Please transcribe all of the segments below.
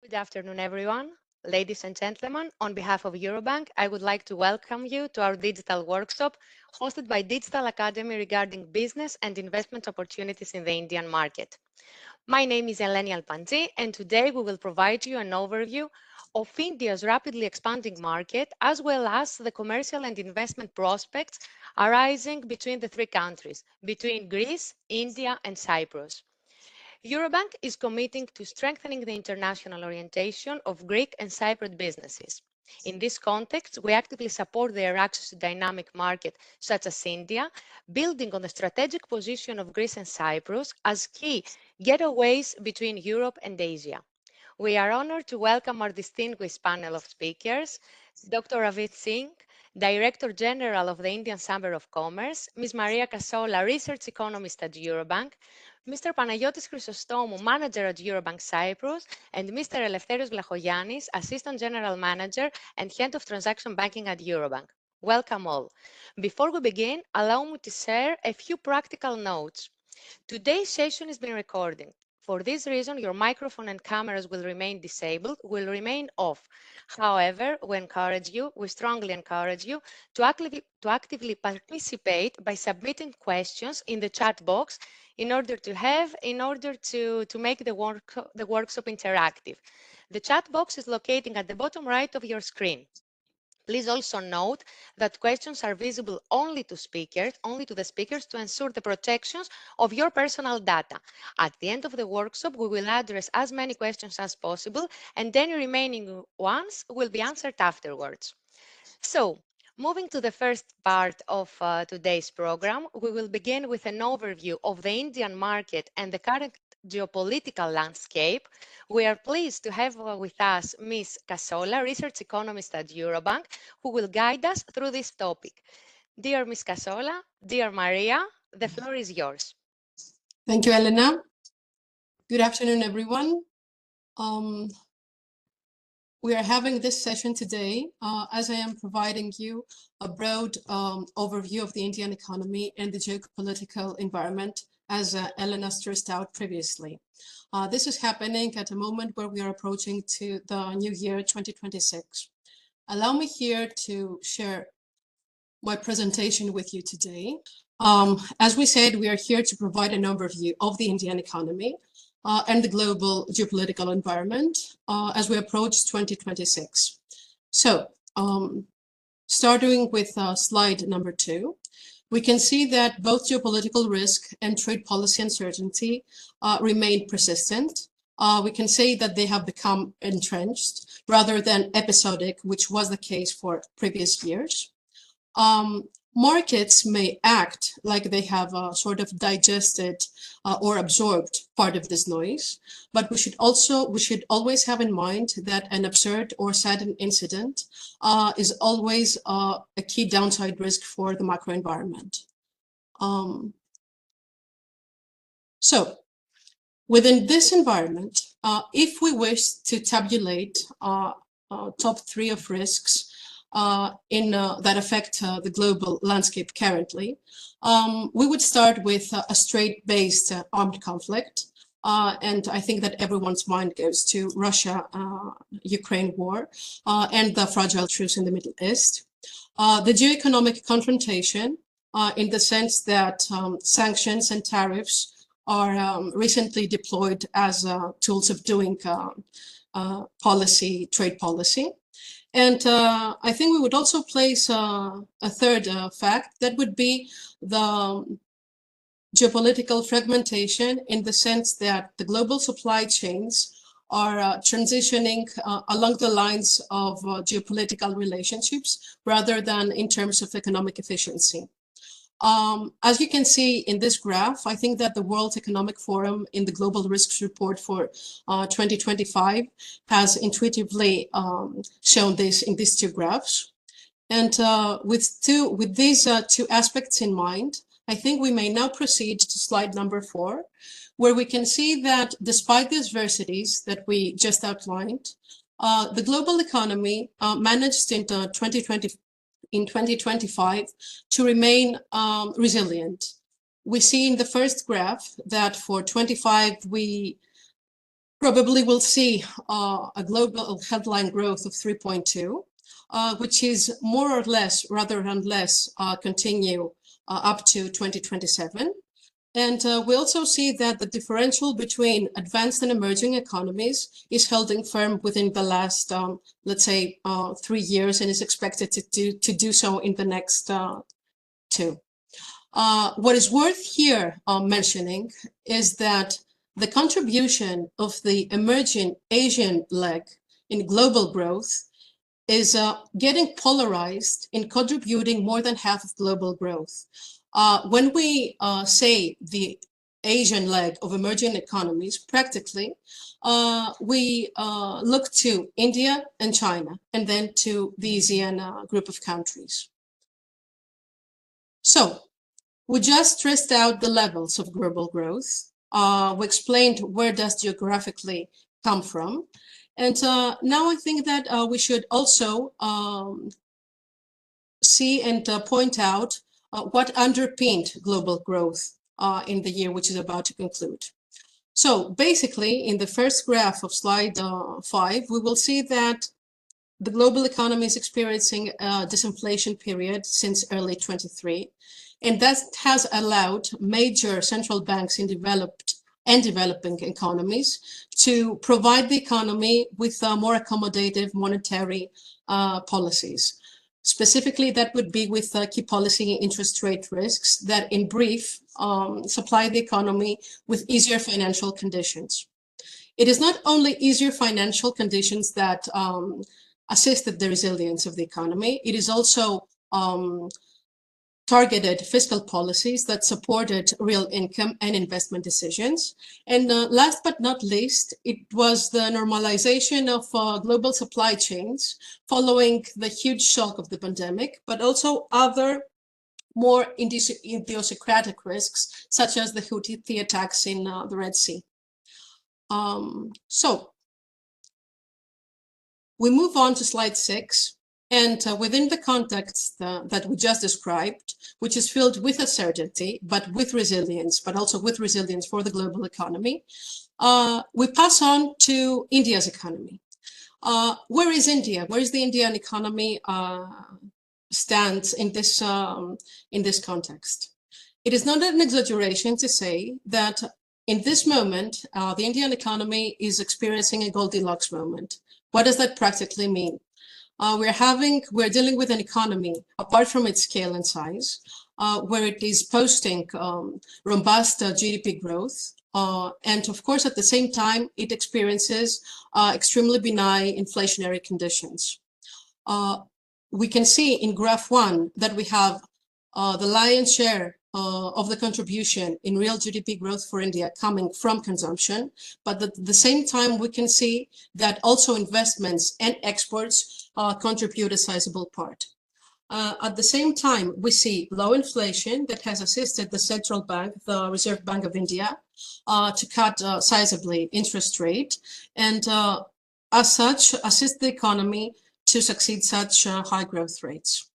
Good afternoon, everyone. Ladies and gentlemen, on behalf of Eurobank, I would like to welcome you to our digital workshop hosted by Digital Academy regarding business and investment opportunities in the Indian market. My name is Eleni Alpanji, and today we will provide you an overview of India's rapidly expanding market, as well as the commercial and investment prospects arising between the three countries, between Greece, India, and Cyprus. Eurobank is committing to strengthening the international orientation of Greek and Cypriot businesses. In this context, we actively support their access to dynamic markets such as India, building on the strategic position of Greece and Cyprus as key getaways between Europe and Asia. We are honored to welcome our distinguished panel of speakers, Dr. Avit Singh, Director General of the Indian Chamber of Commerce, Ms. Maria Kasola, Research Economist at Eurobank, Mr. Panagiotis Chrysostomou, Manager at Eurobank Cyprus, and Mr. Eleftherios Vlachogiannis, Assistant General Manager and Head of Transaction Banking at Eurobank. Welcome all. Before we begin, allow me to share a few practical notes. Today's session is being recorded. For this reason, your microphone and cameras will remain disabled, will remain off. However, we strongly encourage you to actively participate by submitting questions in the chat box in order to make the workshop interactive. The chat box is located at the bottom right of your screen. Please also note that questions are visible only to the speakers to ensure the protections of your personal data. At the end of the workshop, we will address as many questions as possible, and any remaining ones will be answered afterwards. So, moving to the first part of today's program, we will begin with an overview of the Indian market and the current geopolitical landscape. We are pleased to have with us Ms. Kasola, Research Economist at Eurobank, who will guide us through this topic. Dear Ms. Kasola, dear Maria, the floor is yours. Thank you, Elena. Good afternoon, everyone. We are having this session today as I am providing you a broad overview of the Indian economy and the geopolitical environment, as Elena stressed out previously. This is happening at a moment where we are approaching to the new year 2026. Allow me here to share my presentation with you today. As we said, we are here to provide an overview of the Indian economy and the global geopolitical environment as we approach 2026. So, starting with slide number 2, we can see that both geopolitical risk and trade policy uncertainty remain persistent. We can say that they have become entrenched rather than episodic, which was the case for previous years. Markets may act like they have sort of digested or absorbed part of this noise, but we should always have in mind that an absurd or sudden incident is always a key downside risk for the macro environment. So, within this environment, if we wish to tabulate top 3 of risks that affect the global landscape currently, we would start with a strait-based armed conflict. And I think that everyone's mind goes to Russia-Ukraine war and the fragile truce in the Middle East. The geoeconomic confrontation in the sense that sanctions and tariffs are recently deployed as tools of doing trade policy. And I think we would also place a third fact that would be the geopolitical fragmentation in the sense that the global supply chains are transitioning along the lines of geopolitical relationships rather than in terms of economic efficiency. As you can see in this graph, I think that the World Economic Forum in the Global Risks Report for 2025 has intuitively shown this in these 2 graphs. And with these 2 aspects in mind, I think we may now proceed to slide number 4, where we can see that despite the adversities that we just outlined, the global economy managed in 2025 to remain resilient. We see in the first graph that for 25 we probably will see a global headline growth of 3.2, which is more or less, rather than less, continue up to 2027. And we also see that the differential between advanced and emerging economies is holding firm within the last, let's say, 3 years, and is expected to do so in the next 2. What is worth here mentioning is that the contribution of the emerging Asian leg in global growth is getting polarized in contributing more than half of global growth. When we say the Asian leg of emerging economies, practically, we look to India and China, and then to the ASEAN group of countries. So we just stressed out the levels of global growth. We explained where does geographically come from. And now I think that we should also see and point out what underpinned global growth in the year which is about to conclude. So basically, in the first graph of slide 5, we will see that the global economy is experiencing a disinflation period since early 23, and that has allowed major central banks in developed and developing economies to provide the economy with more accommodative monetary policies. Specifically, that would be with key policy interest rate risks that, in brief, supply the economy with easier financial conditions. It is not only easier financial conditions that assisted the resilience of the economy, it is also targeted fiscal policies that supported real income and investment decisions. And last but not least, it was the normalization of global supply chains following the huge shock of the pandemic, but also other more idiosyncratic risks, such as the Houthi attacks in the Red Sea. So we move on to slide 6. And within the context that we just described, which is filled with uncertainty, but with resilience, but also with resilience for the global economy, we pass on to India's economy. Where is India? Where is the Indian economy stands in this context? It is not an exaggeration to say that in this moment, the Indian economy is experiencing a Goldilocks moment. What does that practically mean? We're dealing with an economy, apart from its scale and size, where it is posting robust GDP growth. And of course, at the same time, it experiences extremely benign inflationary conditions. We can see in graph 1 that we have the lion's share of the contribution in real GDP growth for India coming from consumption, but at the same time, we can see that also investments and exports contribute a sizable part. At the same time, we see low inflation that has assisted the central bank, the Reserve Bank of India, to cut sizably interest rate, and as such, assist the economy to succeed such high growth rates.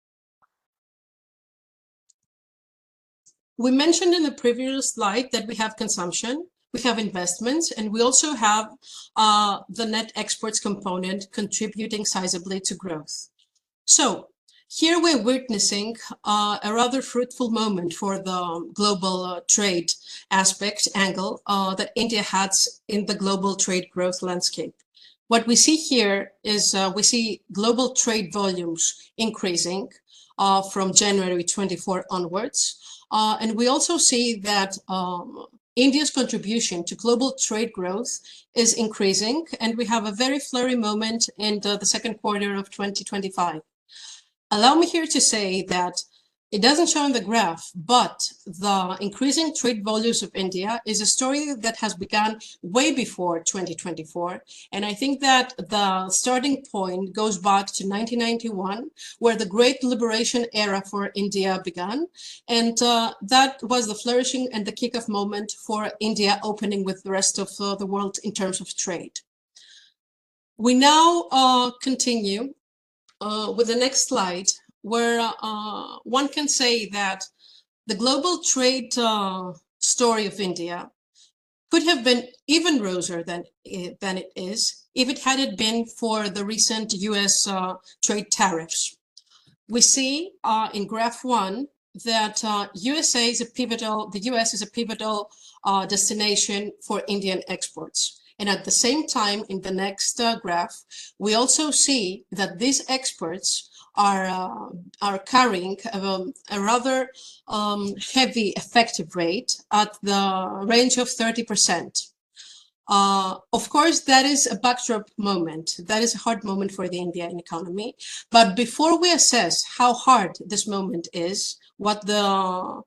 We mentioned in the previous slide that we have consumption, we have investments, and we also have the net exports component contributing sizably to growth. So here we're witnessing a rather fruitful moment for the global trade aspect angle that India has in the global trade growth landscape. What we see here is we see global trade volumes increasing from January 24 onwards. And we also see that India's contribution to global trade growth is increasing, and we have a very flurry moment in the second quarter of 2025. Allow me here to say that it doesn't show in the graph, but the increasing trade volumes of India is a story that has begun way before 2024. And I think that the starting point goes back to 1991, where the Great Liberation era for India began. And that was the flourishing and the kickoff moment for India opening with the rest of the world in terms of trade. We now continue with the next slide, where one can say that the global trade story of India could have been even rosier than it is if it hadn't been for the recent U.S. Trade tariffs. We see in graph 1 that the U.S. is a pivotal destination for Indian exports. And at the same time, in the next graph, we also see that these exports are carrying a rather heavy effective rate at the range of 30%. Of course, that is a backdrop moment. That is a hard moment for the Indian economy. But before we assess how hard this moment is, what the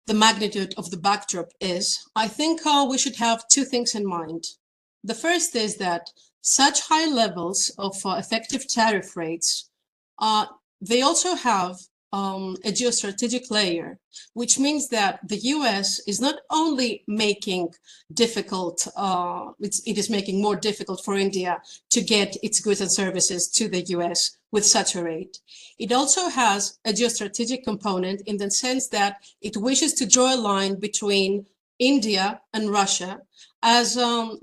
magnitude of the backdrop is, I think we should have two things in mind. The first is that such high levels of effective tariff rates, they also have a geostrategic layer, which means that the US is not only making difficult, it is making more difficult for India to get its goods and services to the US with such a rate. It also has a geostrategic component in the sense that it wishes to draw a line between India and Russia, as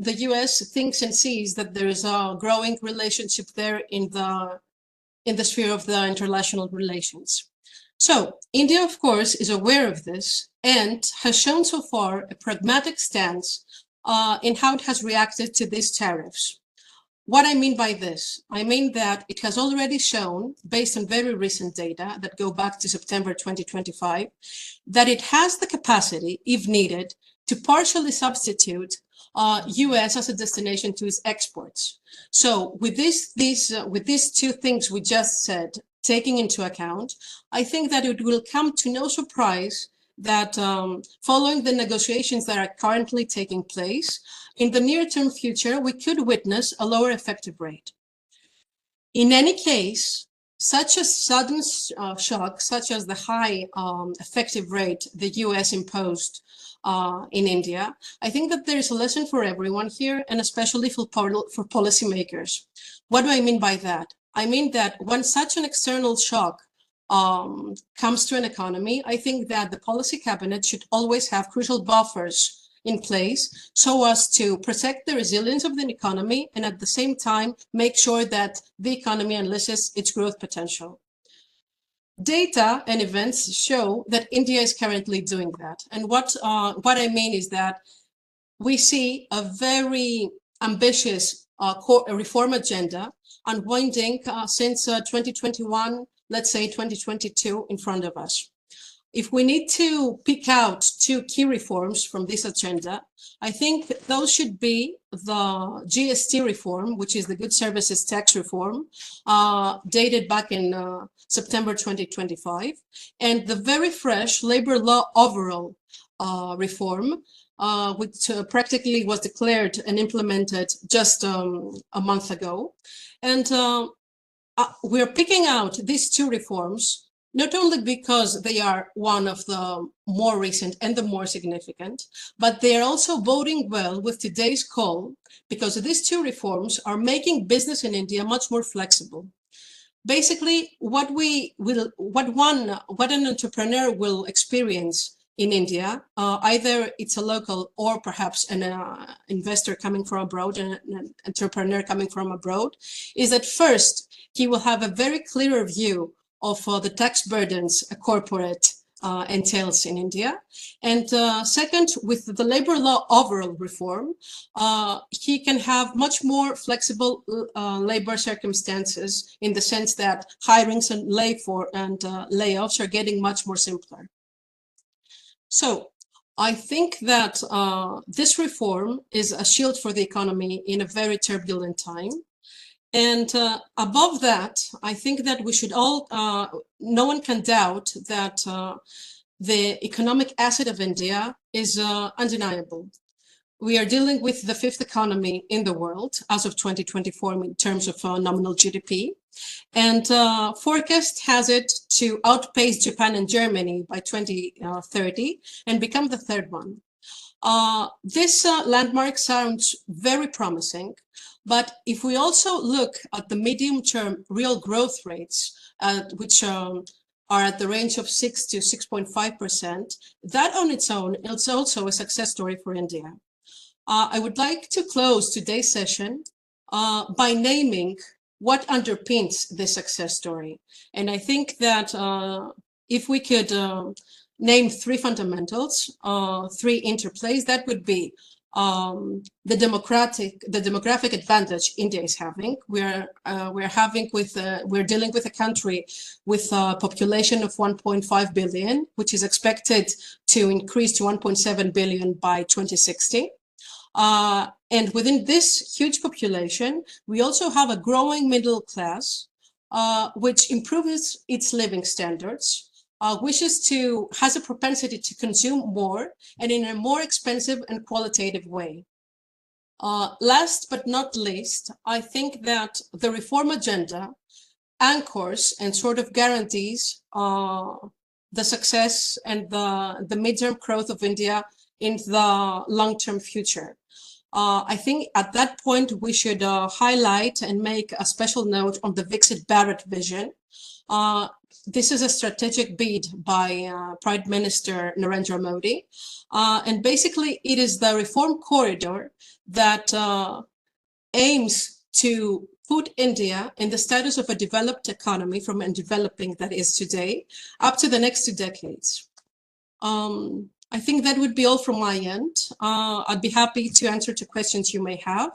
the US thinks and sees that there is a growing relationship there in the sphere of the international relations. So India, of course, is aware of this and has shown so far a pragmatic stance in how it has reacted to these tariffs. What I mean by this, I mean that it has already shown, based on very recent data that go back to September 2025, that it has the capacity, if needed, to partially substitute US as a destination to its exports. So with these two things we just said, taking into account, I think that it will come to no surprise that following the negotiations that are currently taking place, in the near-term future, we could witness a lower effective rate. In any case, such a sudden shock, such as the high effective rate the US imposed in India, I think that there is a lesson for everyone here, and especially for policymakers. What do I mean by that? I mean that when such an external shock comes to an economy, I think that the policy cabinet should always have crucial buffers in place so as to protect the resilience of the economy and at the same time make sure that the economy unleashes its growth potential. Data and events show that India is currently doing that. And what I mean is that we see a very ambitious reform agenda unwinding since 2021, let's say 2022 in front of us. If we need to pick out two key reforms from this agenda, I think those should be the GST reform, which is the Goods Services Tax reform, dated back in September 2025, and the very fresh labor law overall reform, which practically was declared and implemented just a month ago. And we're picking out these two reforms not only because they are one of the more recent and the more significant, but they are also boding well with today's call because these two reforms are making business in India much more flexible. Basically, what an entrepreneur will experience in India, either it's a local or perhaps an investor coming from abroad, an entrepreneur coming from abroad, is that first, he will have a very clear view of the tax burdens a corporate entails in India. And second, with the labor law overall reform, he can have much more flexible labor circumstances in the sense that hirings and layoffs are getting much more simpler. So I think that this reform is a shield for the economy in a very turbulent time. And above that, I think that we should all, no one can doubt that the economic asset of India is undeniable. We are dealing with the fifth economy in the world as of 2024 in terms of nominal GDP. And forecast has it to outpace Japan and Germany by 2030 and become the third one. This landmark sounds very promising, but if we also look at the medium-term real growth rates, which are at the range of 6 to 6.5%, that on its own is also a success story for India. I would like to close today's session by naming what underpins this success story. And I think that if we could name three fundamentals, three interplays, that would be the demographic advantage India is having. We're dealing with a country with a population of 1.5 billion, which is expected to increase to 1.7 billion by 2060. And within this huge population, we also have a growing middle class, which improves its living standards, has a propensity to consume more and in a more expensive and qualitative way. Last but not least, I think that the reform agenda anchors and sort of guarantees the success and the midterm growth of India in the long-term future. I think at that point, we should highlight and make a special note on the Viksit Bharat vision. This is a strategic bid by Prime Minister Narendra Modi. And basically, it is the reform corridor that aims to put India in the status of a developed economy from a developing that is today up to the next 2 decades. I think that would be all from my end. I'd be happy to answer to questions you may have.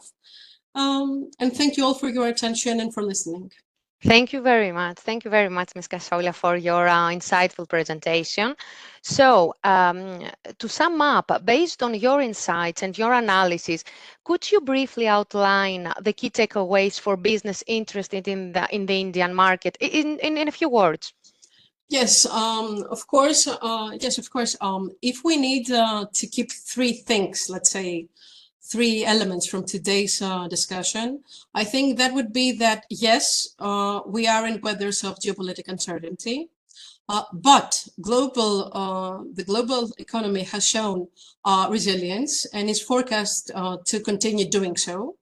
And thank you all for your attention and for listening. Thank you very much. Thank you very much, Ms. Kasolia, for your insightful presentation. So, to sum up, based on your insights and your analysis, could you briefly outline the key takeaways for business interested in the Indian market in a few words? Yes, of course. Yes, of course. If we need to keep three things, let's say, three elements from today's discussion, I think that would be that, yes, we are in weathers of geopolitical uncertainty, but the global economy has shown resilience and is forecast to continue doing so.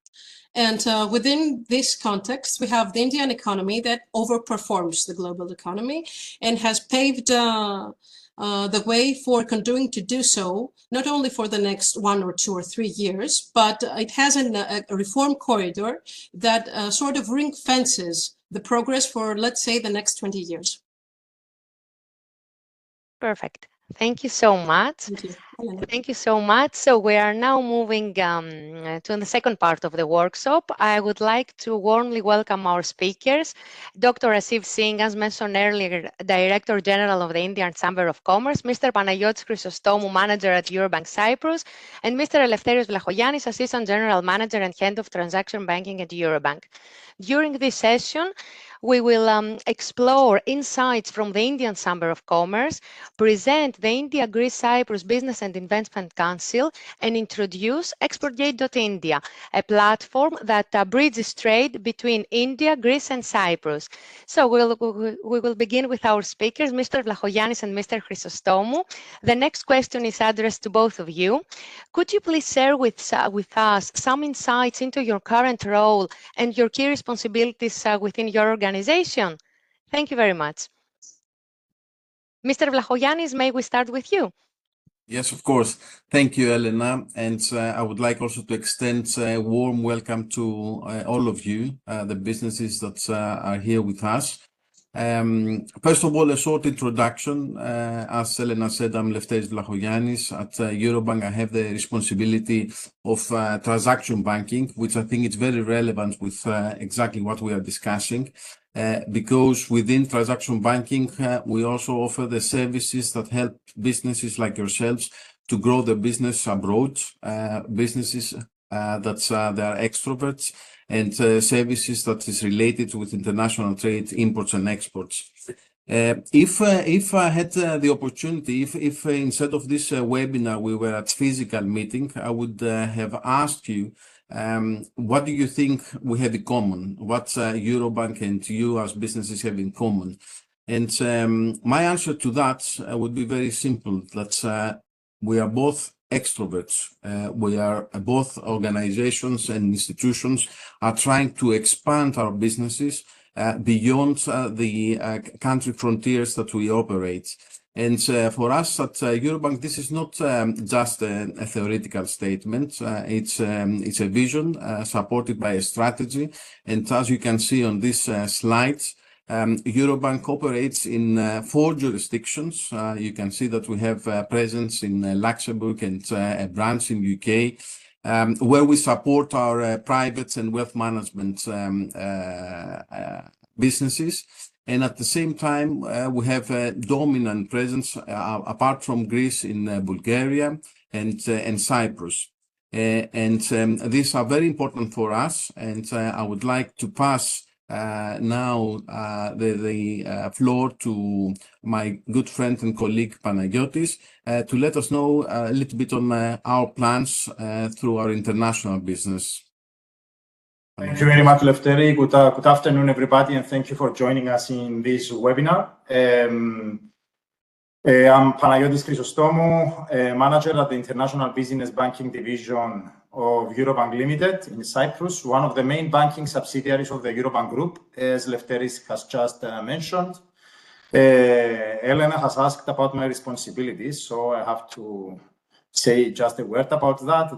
And within this context, we have the Indian economy that overperforms the global economy and has paved the way for continuing to do so, not only for the next 1 or 2 or 3 years, but it has a reform corridor that sort of ring fences the progress for, let's say, the next 20 years. Perfect. Thank you so much. Thank you. Thank you so much. So we are now moving to the second part of the workshop. I would like to warmly welcome our speakers, Dr. Asif Singh, as mentioned earlier, Director General of the Indian Chamber of Commerce, Mr. Panagiotis Chrysostomou, Manager at Eurobank Cyprus, and Mr. Eleftherios Vlachogiannis, Assistant General Manager and Head of Transaction Banking at Eurobank. During this session, we will explore insights from the Indian Chamber of Commerce, present the India-Greece-Cyprus Business and Investment Council, and introduce ExportGate.India, a platform that bridges trade between India, Greece, and Cyprus. So we will begin with our speakers, Mr. Vlachogiannis and Mr. Chrysostomou. The next question is addressed to both of you. Could you please share with us some insights into your current role and your key responsibilities within your organization? Thank you very much. Mr. Vlachogiannis, may we start with you? Yes, of course. Thank you, Elena. And I would like also to extend a warm welcome to all of you, the businesses that are here with us. First of all, a short introduction. As Elena said, I'm Eleftherios Vlachogiannis. At Eurobank, I have the responsibility of transaction banking, which I think is very relevant with exactly what we are discussing. Because within transaction banking, we also offer the services that help businesses like yourselves to grow their business abroad, businesses that they are extroverts, and services that is related with international trade, imports and exports. If I had the opportunity, if instead of this webinar we were at physical meeting, I would have asked you, what do you think we have in common? What Eurobank and you as businesses have in common? And my answer to that would be very simple, that we are both extroverts. We are both organizations and institutions are trying to expand our businesses beyond the country frontiers that we operate. And for us at Eurobank, this is not just a theoretical statement. It's a vision supported by a strategy. And as you can see on this slide, Eurobank operates in 4 jurisdictions. You can see that we have presence in Luxembourg and a branch in UK, where we support our private and wealth management businesses. And at the same time, we have a dominant presence apart from Greece in Bulgaria and Cyprus. These are very important for us. And I would like to pass now the floor to my good friend and colleague Panagiotis to let us know a little bit on our plans through our international business. Thank you very much, Lefteri. Good afternoon, everybody, and thank you for joining us in this webinar. I'm Panagiotis Chrysostomou, manager at the International Business Banking Division of Eurobank Limited in Cyprus, one of the main banking subsidiaries of the Eurobank Group, as Lefteris has just mentioned. Elena has asked about my responsibilities, so I have to say just a word about that.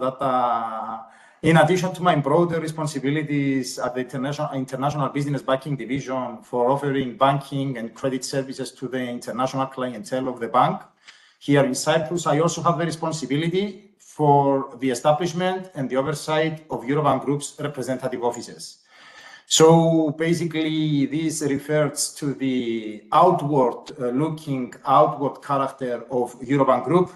In addition to my broader responsibilities at the International Business Banking Division for offering banking and credit services to the international clientele of the bank here in Cyprus, I also have the responsibility for the establishment and the oversight of Eurobank Group's representative offices. So basically, this refers to the outward character of Eurobank Group.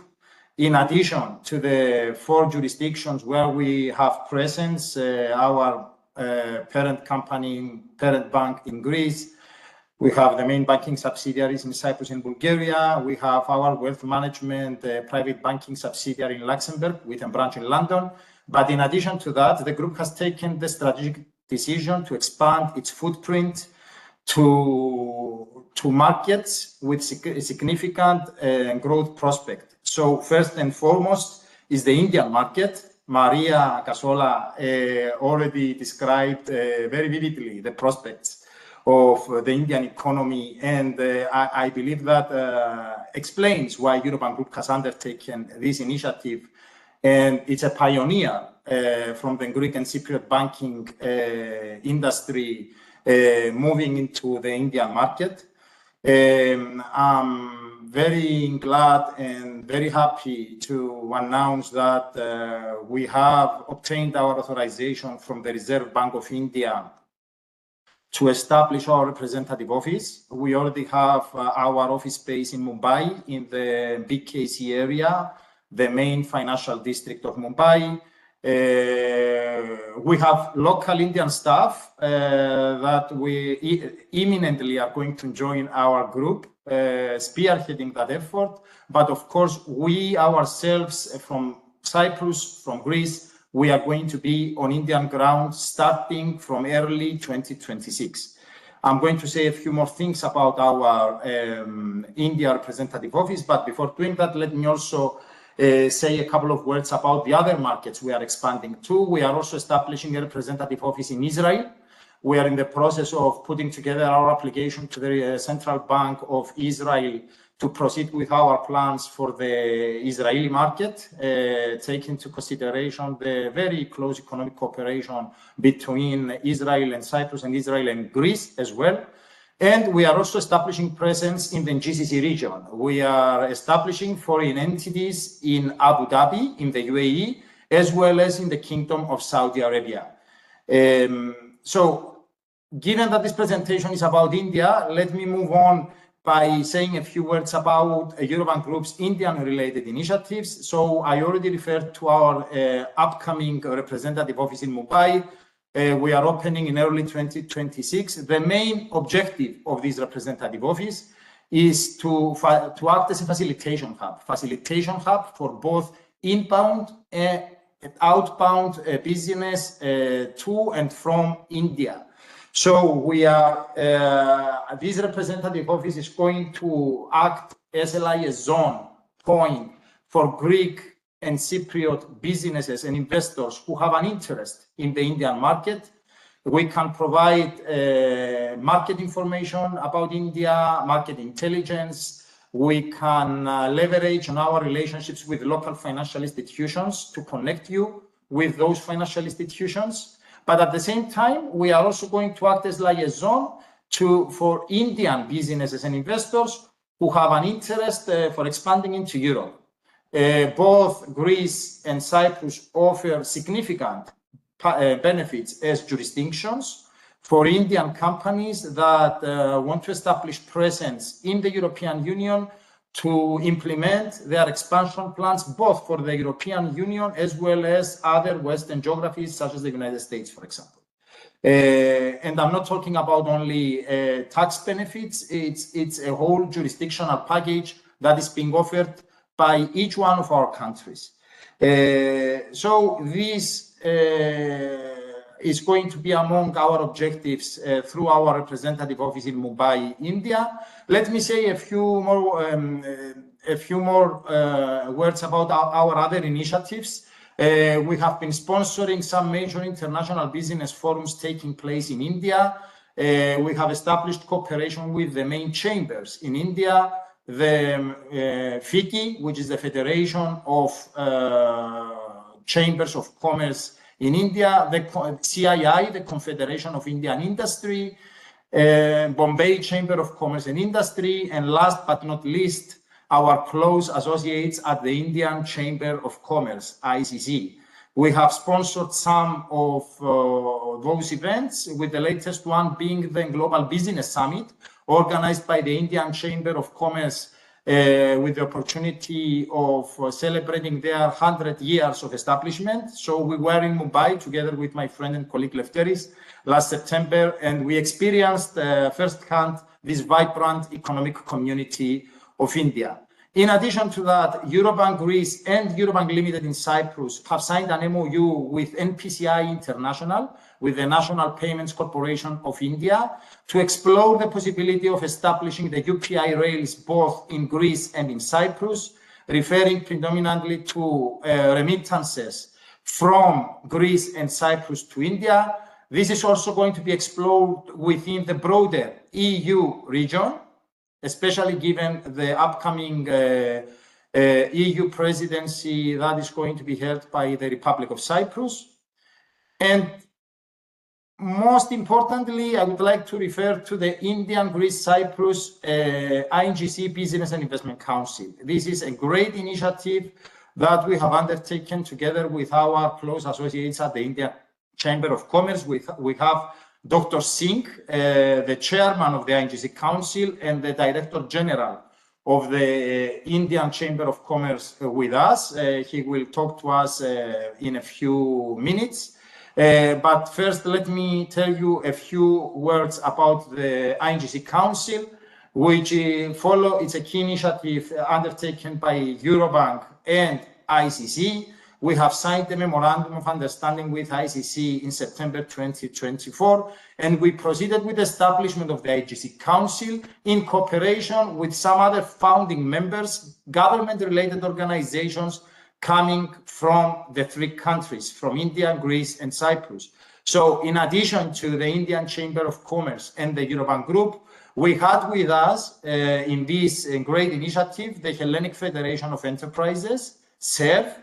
In addition to the 4 jurisdictions where we have presence, our parent bank in Greece, we have the main banking subsidiaries in Cyprus and Bulgaria, we have our wealth management private banking subsidiary in Luxembourg with a branch in London. But in addition to that, the group has taken the strategic decision to expand its footprint to markets with significant growth prospect. So first and foremost is the Indian market. Maria Casola already described very vividly the prospects of the Indian economy, and I believe that explains why Eurobank Group has undertaken this initiative, and it's a pioneer from the Greek and Cypriot banking industry moving into the Indian market. I'm very glad and very happy to announce that we have obtained our authorization from the Reserve Bank of India to establish our representative office. We already have our office space in Mumbai, in the BKC area, the main financial district of Mumbai. We have local Indian staff that we imminently are going to join our group, spearheading that effort. But of course, we ourselves from Cyprus, from Greece, we are going to be on Indian ground starting from early 2026. I'm going to say a few more things about our India representative office, but before doing that, let me also say a couple of words about the other markets we are expanding to. We are also establishing a representative office in Israel. We are in the process of putting together our application to the Central Bank of Israel to proceed with our plans for the Israeli market, taking into consideration the very close economic cooperation between Israel and Cyprus and Israel and Greece as well. And we are also establishing presence in the GCC region. We are establishing foreign entities in Abu Dhabi, in the UAE, as well as in the Kingdom of Saudi Arabia. So given that this presentation is about India, let me move on by saying a few words about Eurobank Group's Indian-related initiatives. So I already referred to our upcoming representative office in Mumbai. We are opening in early 2026. The main objective of this representative office is to act as a facilitation hub for both inbound and outbound business to and from India. So we are, this representative office is going to act as a liaison point for Greek and Cypriot businesses and investors who have an interest in the Indian market. We can provide market information about India, market intelligence, We can leverage on our relationships with local financial institutions to connect you with those financial institutions. But at the same time, we are also going to act as liaison for Indian businesses and investors who have an interest for expanding into Europe. Both Greece and Cyprus offer significant benefits as jurisdictions for Indian companies that want to establish presence in the European Union to implement their expansion plans, both for the European Union as well as other Western geographies, such as the United States, for example. And I'm not talking about only tax benefits, it's a whole jurisdictional package that is being offered by each one of our countries. So this is going to be among our objectives through our representative office in Mumbai, India. Let me say a few more words about our other initiatives. We have been sponsoring some major international business forums taking place in India. We have established cooperation with the main chambers in India, the FICI, which is the Federation of Chambers of Commerce in India, the CII, the Confederation of Indian Industry, Bombay Chamber of Commerce and Industry, and last but not least, our close associates at the Indian Chamber of Commerce, ICC. We have sponsored some of those events, with the latest one being the Global Business Summit, organized by the Indian Chamber of Commerce, with the opportunity of celebrating their 100 years of establishment. So we were in Mumbai together with my friend and colleague Lefteris last September, and we experienced firsthand this vibrant economic community of India. In addition to that, Eurobank Greece and Eurobank Limited in Cyprus have signed an MOU with NPCI International, with the National Payments Corporation of India, to explore the possibility of establishing the UPI rails both in Greece and in Cyprus, referring predominantly to remittances from Greece and Cyprus to India. This is also going to be explored within the broader EU region, especially given the upcoming EU presidency that is going to be held by the Republic of Cyprus. And most importantly, I would like to refer to the Indian Greece Cyprus INGC Business and Investment Council. This is a great initiative that we have undertaken together with our close associates at the Indian Chamber of Commerce. We have Dr. Singh, the chairman of the INGC Council and the Director General of the Indian Chamber of Commerce with us. He will talk to us in a few minutes. But first, let me tell you a few words about the INGC Council, which it's a key initiative undertaken by Eurobank and ICC. We have signed a memorandum of understanding with ICC in September 2024, and we proceeded with the establishment of the IGC Council in cooperation with some other founding members, government-related organizations coming from the three countries, from India, Greece, and Cyprus. So in addition to the Indian Chamber of Commerce and the Eurobank Group, we had with us in this great initiative, the Hellenic Federation of Enterprises, SEV,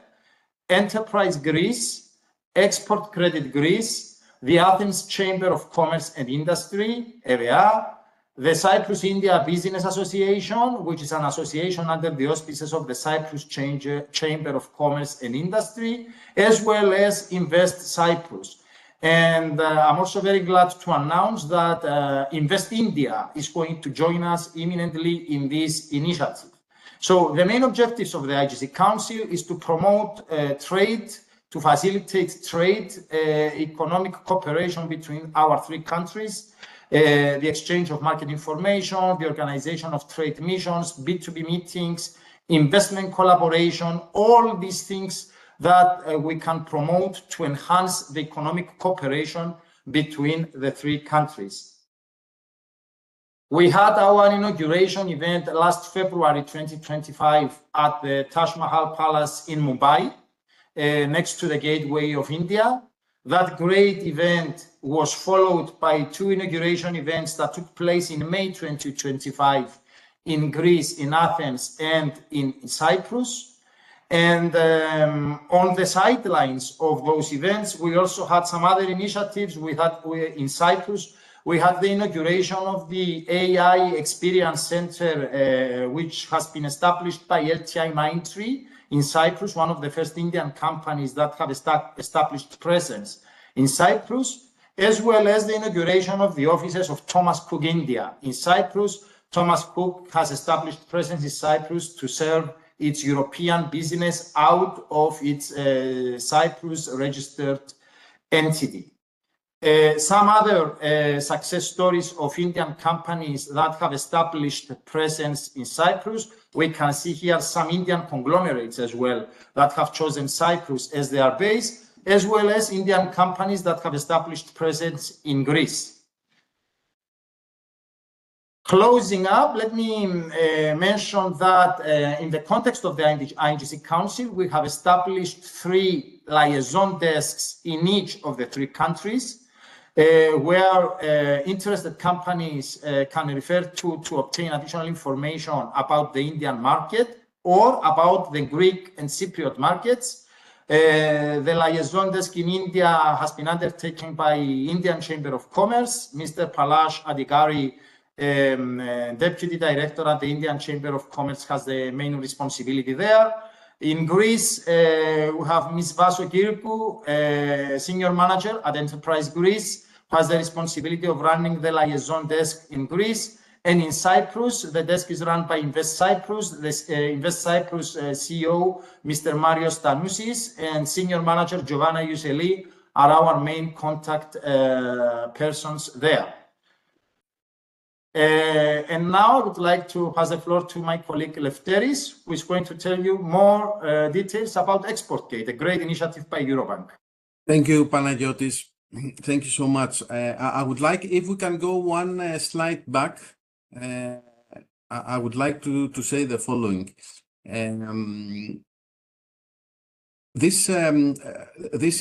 Enterprise Greece, Export Credit Greece, the Athens Chamber of Commerce and Industry, EVA, the Cyprus India Business Association, which is an association under the auspices of the Cyprus Chamber of Commerce and Industry, as well as Invest Cyprus. And I'm also very glad to announce that Invest India is going to join us imminently in this initiative. So the main objectives of the IGC Council is to promote trade, to facilitate trade, economic cooperation between our three countries, the exchange of market information, the organization of trade missions, B2B meetings, investment collaboration, all these things that we can promote to enhance the economic cooperation between the three countries. We had our inauguration event last February 2025 at the Taj Mahal Palace in Mumbai, next to the Gateway of India. That great event was followed by two inauguration events that took place in May 2025 in Greece, in Athens, and in Cyprus. And on the sidelines of those events, we also had some other initiatives. In Cyprus, we had the inauguration of the AI Experience Center, which has been established by LTI Mindtree in Cyprus, one of the first Indian companies that have established presence in Cyprus, as well as the inauguration of the offices of Thomas Cook India in Cyprus. Thomas Cook has established presence in Cyprus to serve its European business out of its Cyprus registered entity. Some other success stories of Indian companies that have established presence in Cyprus. We can see here some Indian conglomerates as well that have chosen Cyprus as their base, as well as Indian companies that have established presence in Greece. Closing up, let me mention that in the context of the INGC Council, we have established 3 liaison desks in each of the 3 countries, where interested companies can refer to obtain additional information about the Indian market or about the Greek and Cypriot markets. The liaison desk in India has been undertaken by Indian Chamber of Commerce. Mr. Palash Adhikari, Deputy Director at the Indian Chamber of Commerce, has the main responsibility there. In Greece, we have Ms. Vaso Kirkou, Senior Manager at Enterprise Greece, who has the responsibility of running the liaison desk in Greece. And in Cyprus, the desk is run by Invest Cyprus. The Invest Cyprus CEO, Mr. Marios Stanoussis, and Senior Manager Giovanna Iuseli are our main contact persons there. And now I would like to pass the floor to my colleague Lefteris, who is going to tell you more details about ExportGate, a great initiative by Eurobank. Thank you, Panagiotis. Thank you so much. I would like, if we can go one slide back, I would like to say the following. This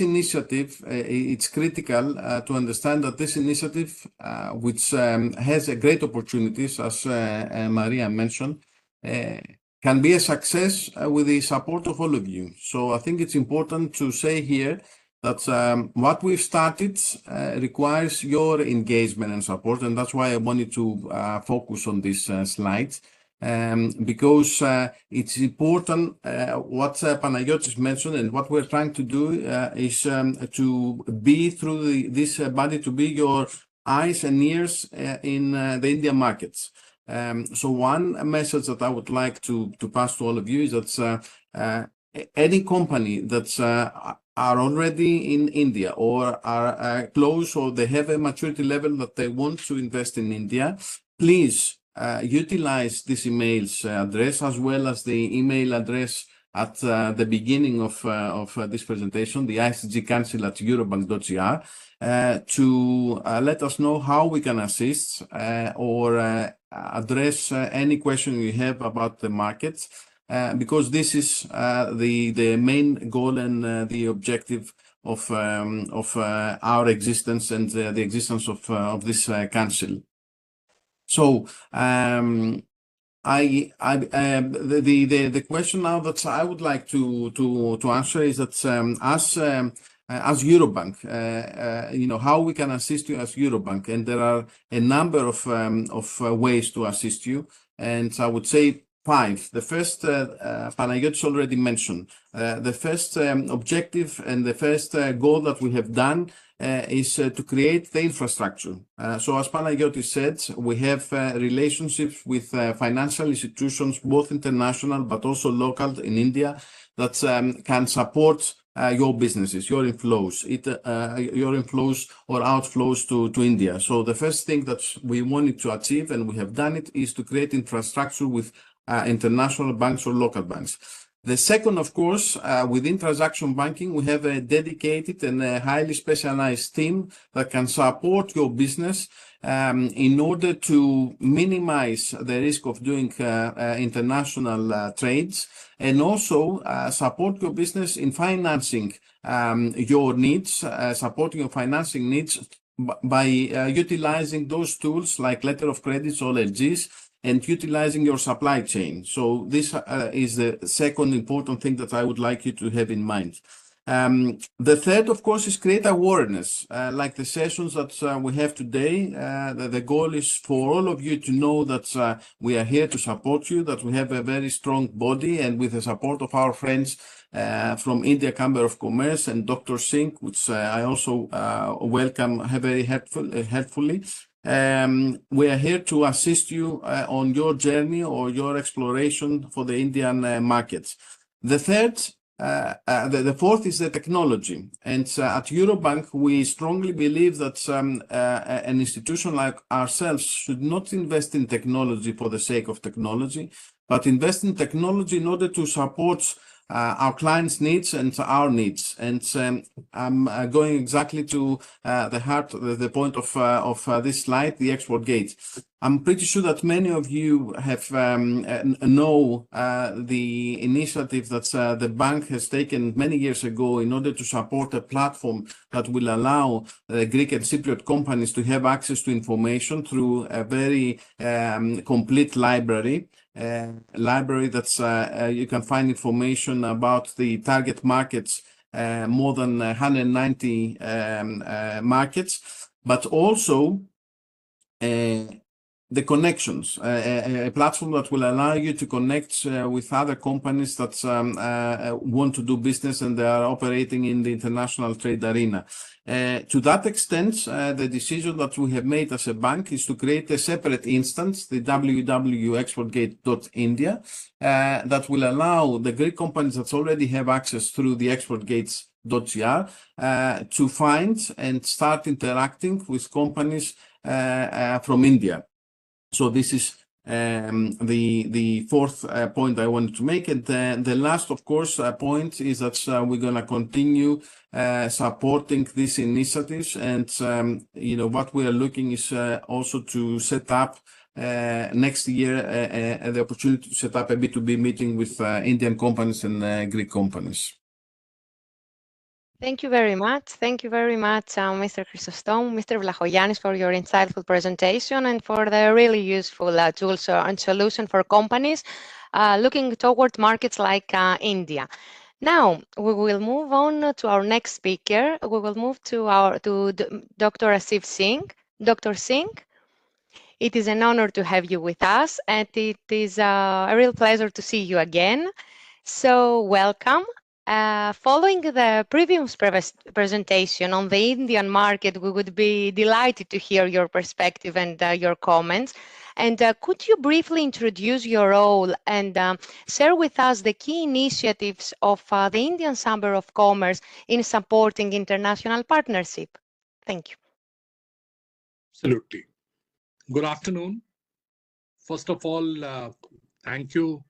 initiative, it's critical to understand that this initiative, which has a great opportunities, as Maria mentioned, can be a success with the support of all of you. So I think it's important to say here that what we've started requires your engagement and support, and that's why I wanted to focus on this slide. Because it's important what Panagiotis mentioned, and what we're trying to do is to be through this body, to be your eyes and ears in the Indian markets. So one message that I would like to pass to all of you is that any company that's are already in India or are close, or they have a maturity level that they want to invest in India, please utilize this email's address, as well as the email address at the beginning of this presentation, the icgcouncil@eurobank.gr, to let us know how we can assist or address any question you have about the markets, because this is the main goal and the objective of our existence and the existence of this council. So the question now that I would like to answer is that as Eurobank, how we can assist you as Eurobank, and there are a number of ways to assist you, and I would say 5. The first, Panagiotis already mentioned. The first objective and the first goal that we have done is to create the infrastructure. So as Panagiotis said, we have relationships with financial institutions, both international but also local in India, that can support your businesses, your inflows or outflows to India. So the first thing that we wanted to achieve, and we have done it, is to create infrastructure with international banks or local banks. The second, of course, within transaction banking, we have a dedicated and a highly specialized team that can support your business in order to minimize the risk of doing international trades, and also support your business in financing your needs, supporting your financing needs by utilizing those tools like letter of credits or LGs and utilizing your supply chain. So this is the second important thing that I would like you to have in mind. The third, of course, is create awareness. Like the sessions that we have today, the goal is for all of you to know that we are here to support you, that we have a very strong body, and with the support of our friends from India Chamber of Commerce and Dr. Singh, which I also welcome very helpfully. We are here to assist you on your journey or your exploration for the Indian markets. The third, the fourth is the technology. And at Eurobank, we strongly believe that an institution like ourselves should not invest in technology for the sake of technology, but invest in technology in order to support our clients' needs and our needs. And I'm going exactly to the heart, the point of this slide, the export gate. I'm pretty sure that many of you have know the initiative that the bank has taken many years ago in order to support a platform that will allow Greek and Cypriot companies to have access to information through a very complete library. That's you can find information about the target markets, more than 190 markets, but also the connections, a platform that will allow you to connect with other companies that want to do business and they are operating in the international trade arena. To that extent, the decision that we have made as a bank is to create a separate instance, the www.exportgate.india, that will allow the Greek companies that already have access through the exportgates.gr to find and start interacting with companies from India. So this is the fourth point I wanted to make. And the last, of course, point is that we're going to continue supporting these initiatives. And, what we are looking is also to set up next year the opportunity to set up a B2B meeting with Indian companies and Greek companies. Thank you very much. Thank you very much, Mr. Chrysostom, Mr. Vlachogiannis, for your insightful presentation and for the really useful tools and solution for companies looking toward markets like India. Now, we will move on to our next speaker. We will move to Dr. Asif Singh. Dr. Singh, it is an honor to have you with us, and it is a real pleasure to see you again. So, welcome. Following the previous presentation on the Indian market, we would be delighted to hear your perspective and your comments. And could you briefly introduce your role and share with us the key initiatives of the Indian Chamber of Commerce in supporting international partnership? Thank you. Absolutely. Good afternoon. First of all, thank you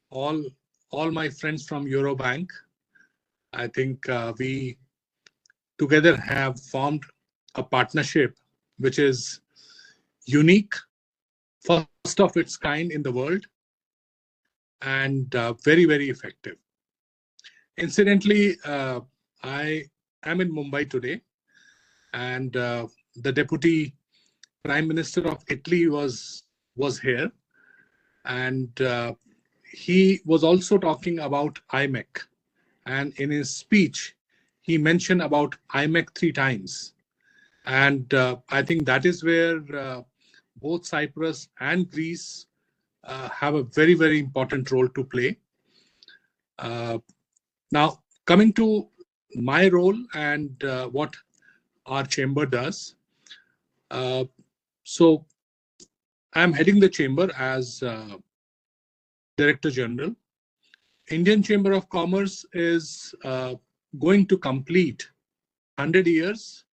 all my friends from Eurobank. I think we together have formed a partnership which is unique, first of its kind in the world, and very, very effective. Incidentally, I am in Mumbai today, and the Deputy Prime Minister of Italy was here, and he was also talking about IMEC. And in his speech, he mentioned about IMEC 3 times. And I think that is where both Cyprus and Greece have a very, very important role to play. Now, coming to my role and what our chamber does. So I'm heading the chamber as Director General. Indian Chamber of Commerce is going to complete 100 years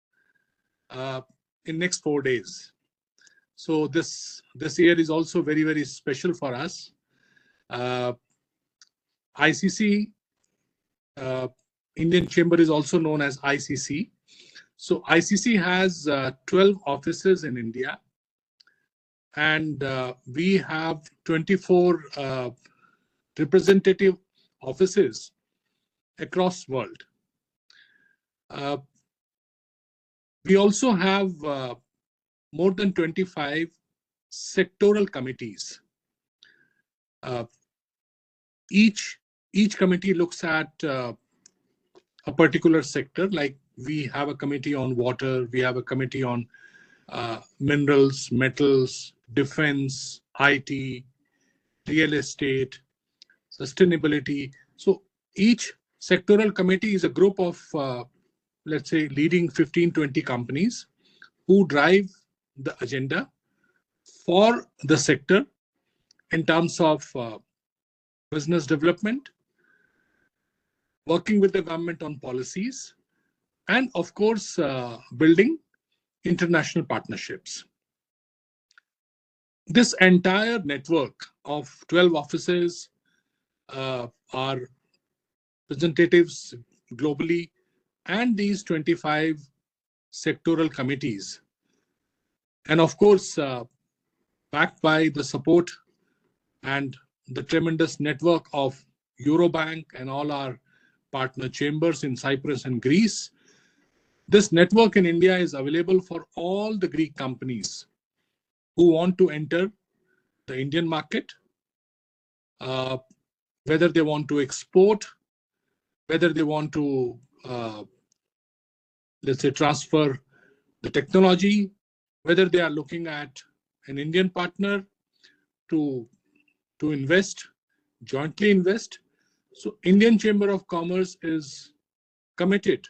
in next 4 days. So this year is also very, very special for us. ICC, Indian Chamber is also known as ICC. So ICC has 12 offices in India, and we have 24 representative offices across world. We also have more than 25 sectoral committees. Each committee looks at a particular sector. Like we have a committee on water, we have a committee on minerals, metals, defense, IT, real estate, sustainability. So each sectoral committee is a group of, let's say, leading 15, 20 companies who drive the agenda for the sector in terms of business development, working with the government on policies, and of course, building international partnerships. This entire network of 12 offices are representatives globally, and these 25 sectoral committees. And of course, backed by the support and the tremendous network of Eurobank and all our partner chambers in Cyprus and Greece. This network in India is available for all the Greek companies who want to enter the Indian market, whether they want to export, whether they want to, let's say, transfer the technology, whether they are looking at an Indian partner to invest, jointly invest. So Indian Chamber of Commerce is committed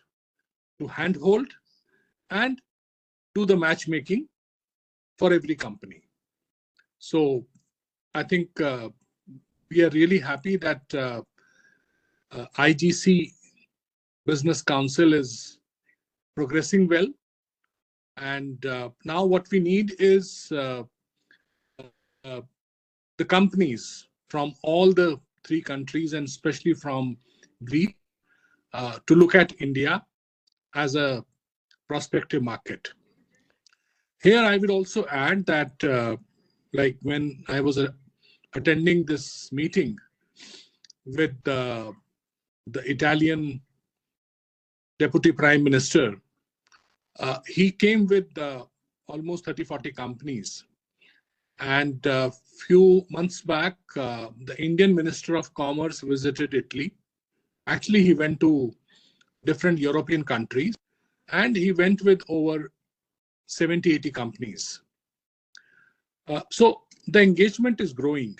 to handhold and do the matchmaking for every company. So I think we are really happy that IGC Business Council is progressing well. And now what we need is the companies from all the three countries, and especially from Greece, to look at India as a prospective market. Here, I would also add that, like when I was attending this meeting with the Italian Deputy Prime Minister, he came with almost 30-40 companies. And a few months back, the Indian Minister of Commerce visited Italy. Actually, he went to different European countries, and he went with over 70, 80 companies. So the engagement is growing.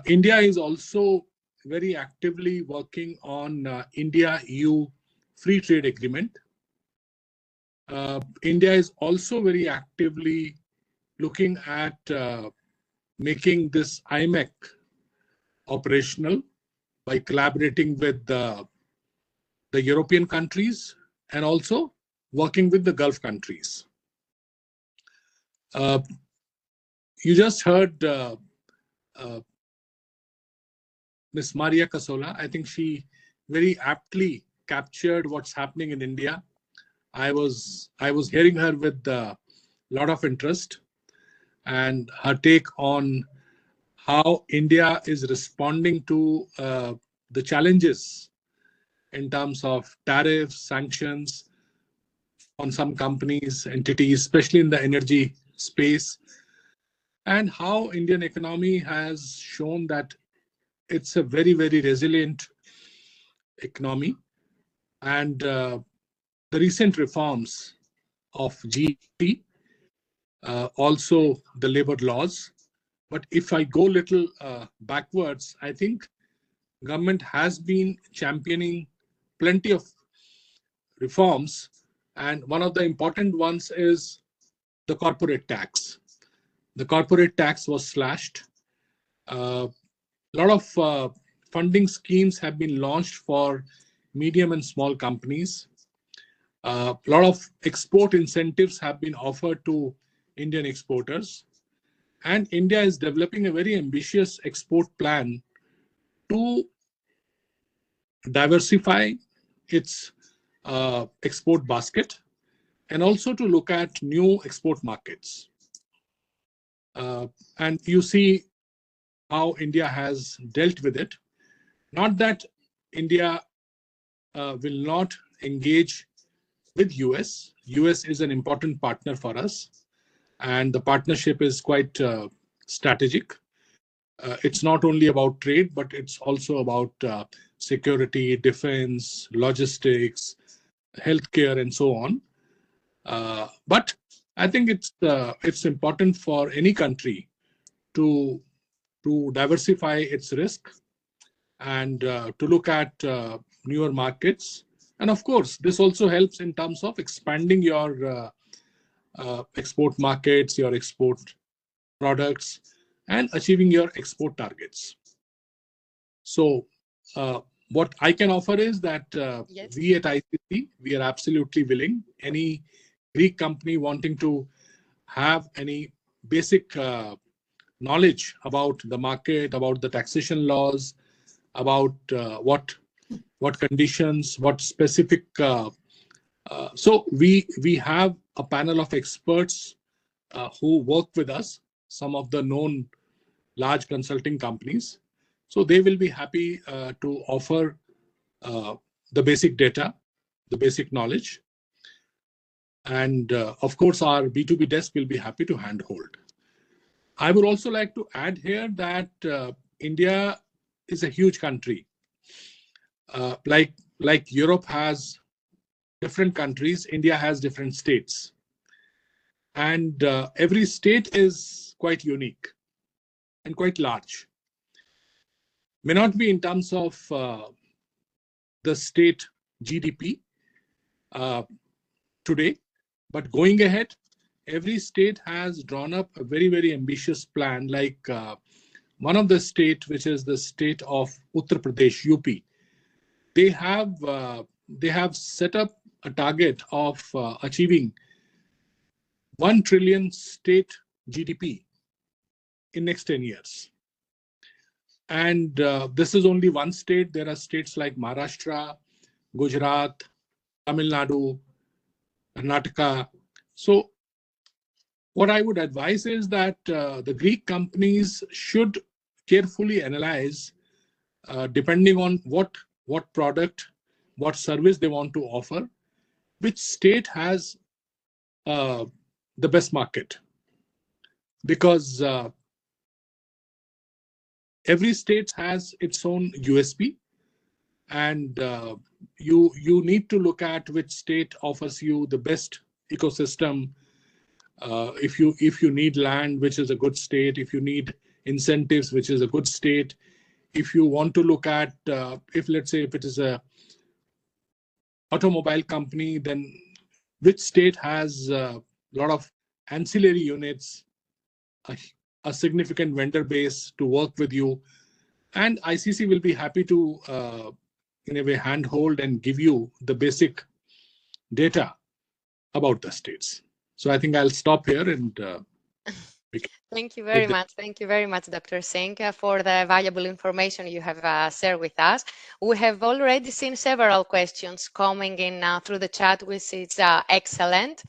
India is also very actively working on India-EU Free Trade Agreement. India is also very actively looking at making this IMEC operational by collaborating with the European countries and also working with the Gulf countries. You just heard Ms. Maria Casola. I think she very aptly captured what's happening in India. I was hearing her with a lot of interest, and her take on how India is responding to the challenges in terms of tariffs, sanctions on some companies, entities, especially in the energy space, and how Indian economy has shown that it's a very, very resilient economy. And the recent reforms of GST, also the labor laws. But if I go a little backwards, I think government has been championing plenty of reforms. And one of the important ones is the corporate tax. The corporate tax was slashed. A lot of funding schemes have been launched for medium and small companies. A lot of export incentives have been offered to Indian exporters. And India is developing a very ambitious export plan to diversify its export basket and also to look at new export markets. And you see how India has dealt with it. Not that India will not engage with US. US is an important partner for us, and the partnership is quite strategic. It's not only about trade, but it's also about security, defense, logistics, healthcare, and so on. But I think it's important for any country to diversify its risk and to look at newer markets. And of course, this also helps in terms of expanding your export markets, your export products, and achieving your export targets. So what I can offer is that Yes. we at ICC, we are absolutely willing. Any Greek company wanting to have any basic knowledge about the market, about the taxation laws, about what conditions, what specific. So we have a panel of experts who work with us, some of the known large consulting companies. So they will be happy to offer the basic data, the basic knowledge. And of course, our B2B desk will be happy to handhold. I would also like to add here that India is a huge country. Like Europe has different countries, India has different states. And every state is quite unique and quite large. May not be in terms of the state GDP today, but going ahead, every state has drawn up a very, very ambitious plan. Like one of the state, which is the state of Uttar Pradesh, UP, they have set up a target of achieving 1 trillion state GDP in next 10 years. And this is only one state. There are states like Maharashtra, Gujarat, Tamil Nadu, Karnataka. So what I would advise is that the Greek companies should carefully analyze, depending on what product, what service they want to offer, which state has the best market. Because every state has its own USP, and you need to look at which state offers you the best ecosystem. If you need land, which is a good state. If you need incentives, which is a good state. If you want to look at, if let's say if it is a automobile company, then which state has a lot of ancillary units, a significant vendor base to work with you, and ICC will be happy to, in a way, handhold and give you the basic data about the states. So I think I'll stop here and we can Thank you very take the much. Thank you very much, Dr. Singh, for the valuable information you have shared with us. We have already seen several questions coming in through the chat, which is excellent.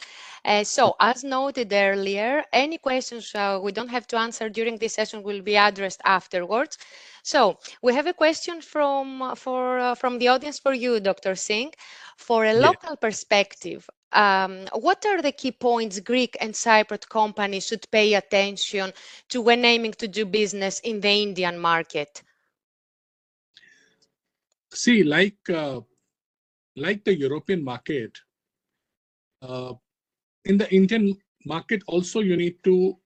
So, as noted earlier, any questions we don't have to answer during this session will be addressed afterwards. So, we have a question from the audience for you, Dr. Singh. For a Yeah. local perspective, what are the key points Greek and Cypriot companies should pay attention to when aiming to do business in the Indian market? See, like the European market, in the Indian market also you need to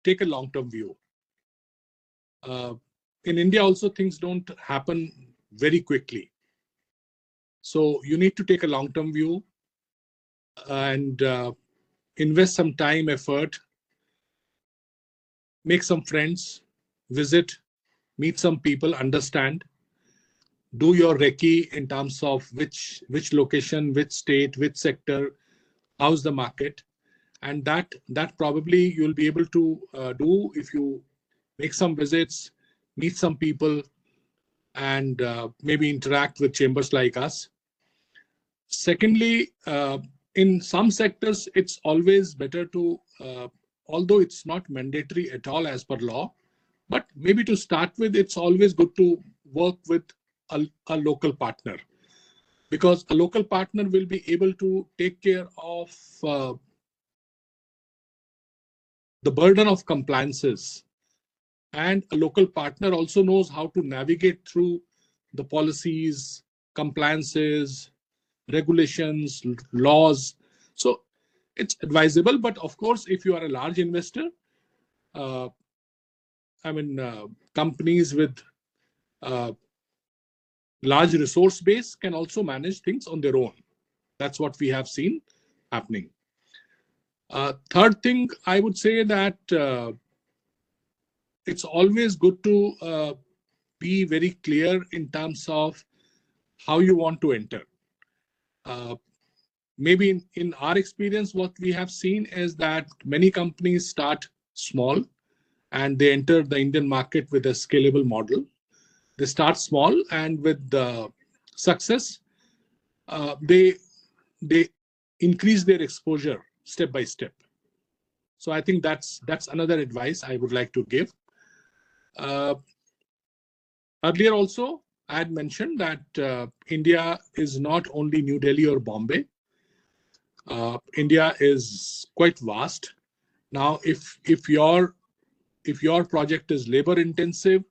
take a long-term view. In India also things don't happen very quickly. So you need to take a long-term view and invest some time, effort, make some friends, visit, meet some people, understand, do your recce in terms of which location, which state, which sector, how's the market, and that probably you'll be able to do if you make some visits, meet some people, and maybe interact with chambers like us. Secondly, in some sectors, it's always better to, although it's not mandatory at all as per law, but maybe to start with, it's always good to work with a local partner. because a local partner will be able to take care of the burden of compliances. And a local partner also knows how to navigate through the policies, compliances, regulations, laws. So it's advisable. But of course, if you are a large investor, companies with large resource base can also manage things on their own. That's what we have seen happening. Third thing, I would say that it's always good to be very clear in terms of how you want to enter. Maybe in our experience, what we have seen is that many companies start small and they enter the Indian market with a scalable model. They start small, and with the success, they increase their exposure step by step. So I think that's another advice I would like to give. Earlier also, I had mentioned that India is not only New Delhi or Bombay. India is quite vast. Now, if your project is labor intensive,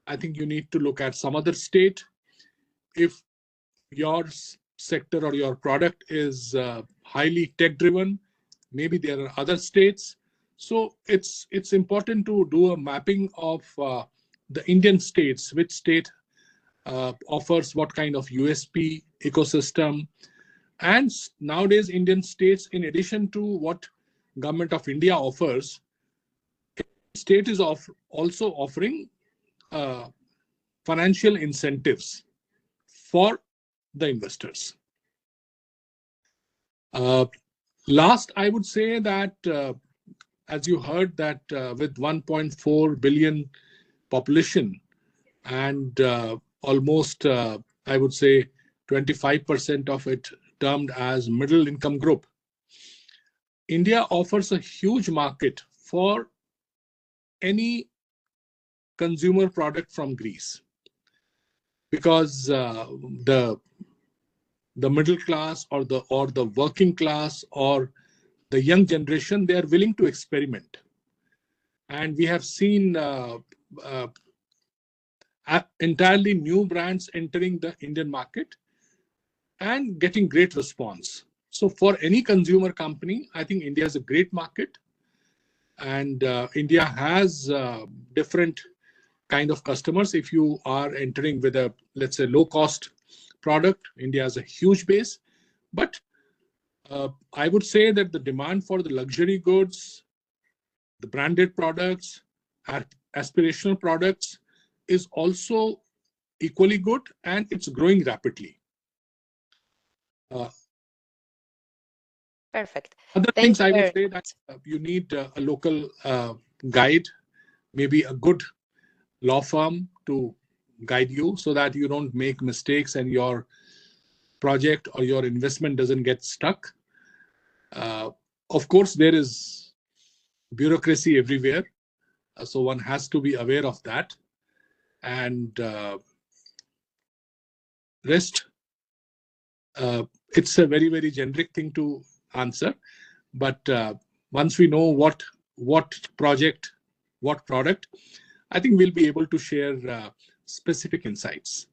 I think you need to look at some other state. If your sector or your product is highly tech driven, maybe there are other states. So it's important to do a mapping of the Indian states, which state offers what kind of USP ecosystem. And nowadays, Indian states, in addition to what Government of India offers, state is also offering financial incentives for the investors. Last, I would say that, as you heard, that with 1.4 billion population and almost, I would say, 25% of it termed as middle income group, India offers a huge market for any consumer product from Greece, because the middle class or the working class or the young generation, they are willing to experiment. And we have seen entirely new brands entering the Indian market and getting great response. So for any consumer company, I think India is a great market. And India has different kind of customers. If you are entering with a, let's say, low cost product, India has a huge base. But I would say that the demand for the luxury goods, the branded products, aspirational products is also equally good, and it's growing rapidly. Perfect. Other Thank things you I would very say much. that you need a local guide, maybe a good law firm to guide you so that you don't make mistakes and your project or your investment doesn't get stuck. Of course, there is bureaucracy everywhere, so one has to be aware of that. And rest, it's a very, very generic thing to answer. But once we know what project, what product, I think we'll be able to share specific insights.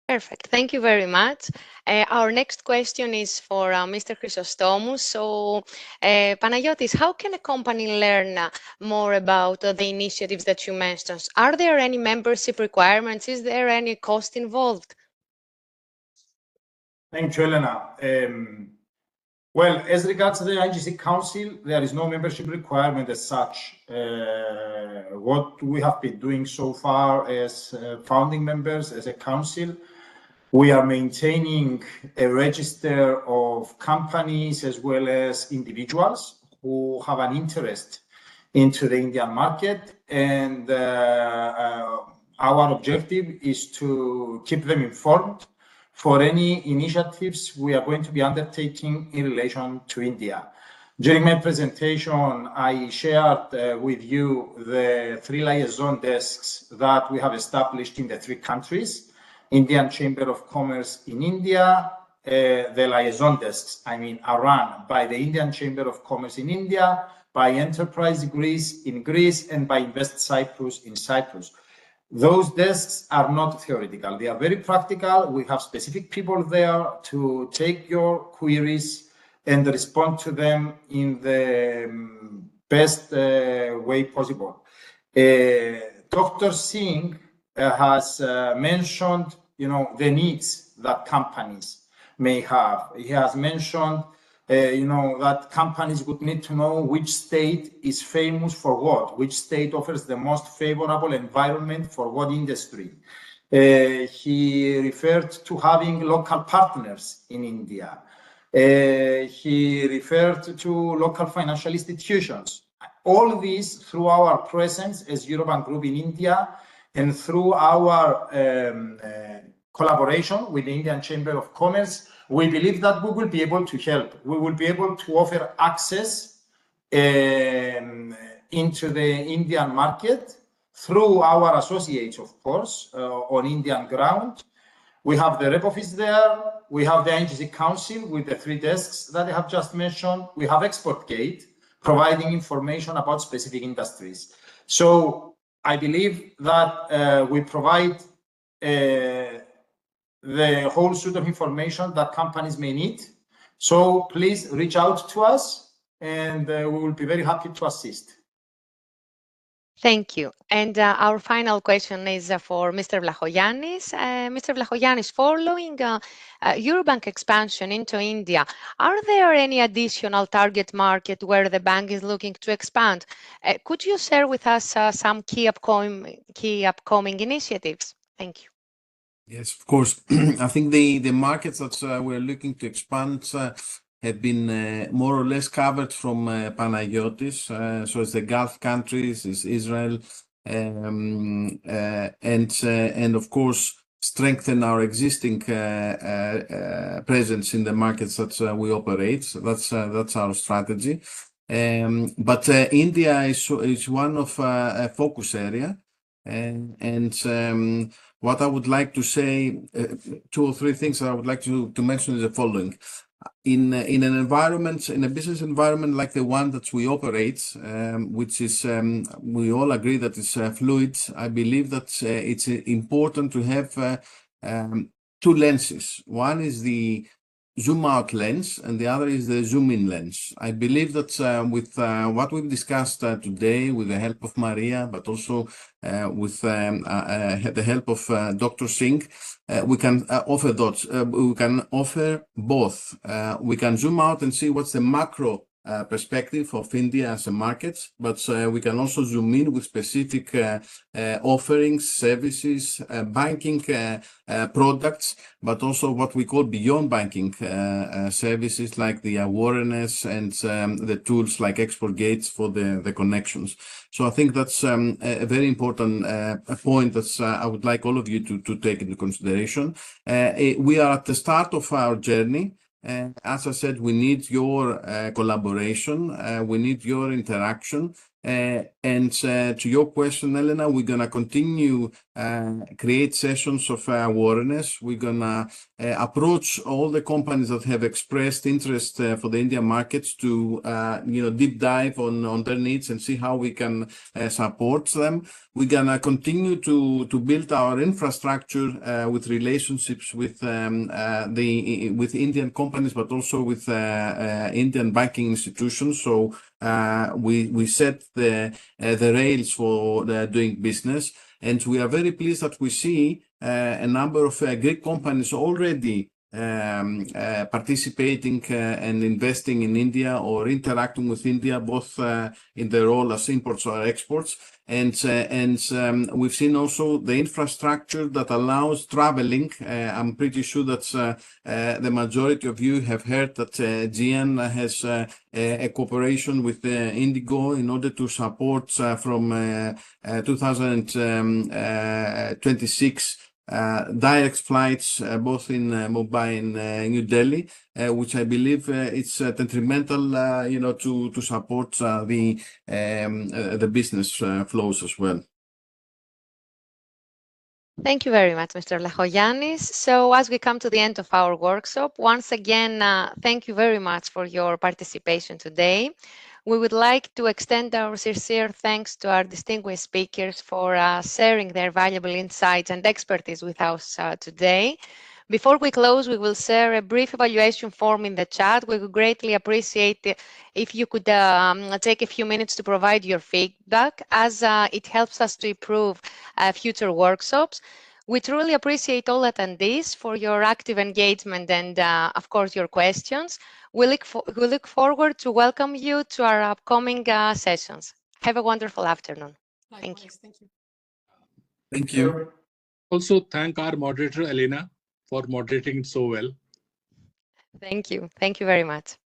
Perfect. Thank you very much. Our next question is for Mr. Chrysostomous. So, Panayotis, how can a company learn more about the initiatives that you mentioned? Are there any membership requirements? Is there any cost involved? Thank you, Elena. Well, as regards to the IGC Council, there is no membership requirement as such. What we have been doing so far as founding members, as a council, we are maintaining a register of companies as well as individuals who have an interest into the Indian market. And our objective is to keep them informed for any initiatives we are going to be undertaking in relation to India. During my presentation, I shared with you the 3 liaison desks that we have established in the 3 countries. Indian Chamber of Commerce in India. The liaison desks, are run by the Indian Chamber of Commerce in India, by Enterprise Greece in Greece, and by Invest Cyprus in Cyprus. Those desks are not theoretical. They are very practical. We have specific people there to take your queries and respond to them in the best way possible. Dr. Singh has mentioned, the needs that companies may have. He has mentioned, that companies would need to know which state is famous for what, which state offers the most favorable environment for what industry. He referred to having local partners in India. He referred to local financial institutions. All this through our presence as Eurobank Group in India and through our collaboration with the Indian Chamber of Commerce, we believe that we will be able to help. We will be able to offer access into the Indian market through our associates, of course, on Indian ground. We have the rep office there. We have the INGC Council with the 3 desks that I have just mentioned. We have ExportGate providing information about specific industries. So I believe that we provide the whole suite of information that companies may need. So please reach out to us and we will be very happy to assist. Thank you. And our final question is for Mr. Vlachogiannis. Mr. Vlachogiannis, following Eurobank expansion into India, are there any additional target market where the bank is looking to expand? Could you share with us some key upcoming initiatives? Thank you. Yes, of course. I think the markets that we're looking to expand have been more or less covered from Panagiotis. So it's the Gulf countries, it's Israel, and of course strengthen our existing presence in the markets that we operate. So that's our strategy. But India is one of a focus area, and what I would like to say, 2 or 3 things that I would like to mention is the following. In an environment, in a business environment like the one that we operate, which is, we all agree that it's fluid, I believe that it's important to have 2 lenses. One is the zoom out lens and the other is the zoom in lens. I believe that with what we've discussed today, with the help of Maria, but also with the help of Dr. Singh, we can offer those. We can offer both. We can zoom out and see what's the macro perspective of India as a market, but we can also zoom in with specific offerings, services, banking products, but also what we call beyond banking services like the awareness and the tools like ExportGate for the connections. So I think that's a very important point that I would like all of you to take into consideration. We are at the start of our journey. As I said, we need your collaboration, we need your interaction. And to your question, Elena, we're going to continue create sessions of awareness. We're going to approach all the companies that have expressed interest for the Indian markets to deep dive on their needs and see how we can support them. We're going to continue to build our infrastructure with relationships with Indian companies, but also with Indian banking institutions. So we set the rails for doing business, and we are very pleased that we see a number of Greek companies already participating and investing in India or interacting with India, both in their role as imports or exports. And we've seen also the infrastructure that allows traveling. I'm pretty sure that the majority of you have heard that GN has a cooperation with Indigo in order to support from 2026 direct flights both in Mumbai and New Delhi, which I believe it's detrimental, to support the business flows as well. Thank you very much, Mr. Lachoyanis. So as we come to the end of our workshop, once again, thank you very much for your participation today. We would like to extend our sincere thanks to our distinguished speakers for sharing their valuable insights and expertise with us today. Before we close, we will share a brief evaluation form in the chat. We would greatly appreciate if you could take a few minutes to provide your feedback, as it helps us to improve future workshops. We truly appreciate all attendees for your active engagement and, of course, your questions. We look forward to welcome you to our upcoming sessions. Have a wonderful afternoon. Likewise, Thank you. thank you. Thank you. Also thank our moderator, Elena, for moderating it so well. Thank you. Thank you very much.